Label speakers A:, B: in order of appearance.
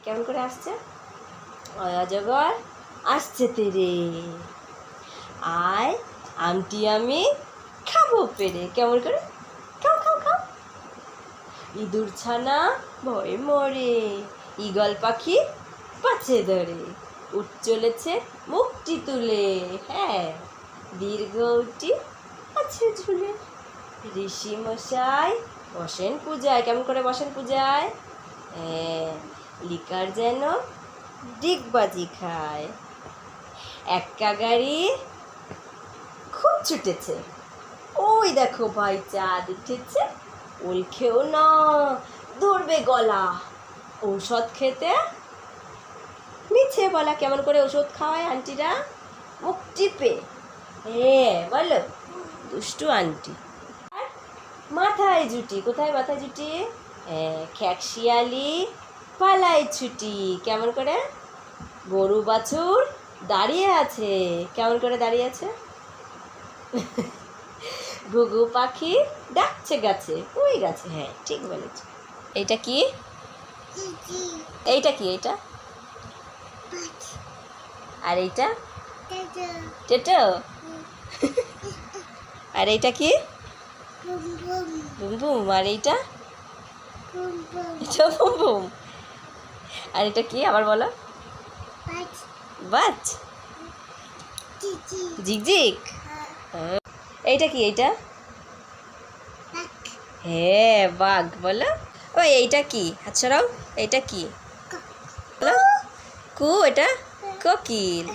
A: কেমন করে আসছে? অজগর আসছে তেরে, আয় আমটি আমি খাবো পেরে। কেমন করে? খাও খাও খাও। ইঁদুর ছানা ভয়ে মরে, ঈগল পাখি পাছে ধরে, উঠ চলেছে মুখটি তুলে, হ্যাঁ দীর্ঘ উঠি আছে ঝুলে। ঋষি মশাই বসেন পূজায়। কেমন করে বসেন পূজায়? হ্যাঁ, লিকার যেন ডিগবাজি খায়। এক্কা গাড়ি খুব ছুটেছে, ওই দেখো ভাই চাঁদ উঠেছে, ওল খেও না ধরবে গলা, ঔষধ খেতে মিছে বলা। কেমন করে ওষুধ খাওয়ায় আন্টিরা? মুখ টিপে। হ্যাঁ বলো, দুষ্টু আন্টি। আর মাথায় জুটি। কোথায় মাথায় জুটি? হ্যাঁ, খ্যাকশিয়ালি পালায় ছুটি। কেমন করে? গরু বাছুর দাঁড়িয়ে আছে। কেমন করে দাঁড়িয়ে আছে? ঘুঘু পাখি ডাকছে গাছে, ওই গাছে। হ্যাঁ ঠিক বলেছ। এইটা কি? এইটা কি? এইটা আর এইটা টেটো। আর এইটা কি? Boom boom. আর এইটা? এটা বুম বুম। আর এটা কি আবার বলো? বাজ। ঝিকঝিক। এইটা কি? এইটা? হ্যাঁ বাঘ। বলো। ওই এইটা কি? হাত সরাও। এইটা কি? বলো। কু। এটা কোকিল।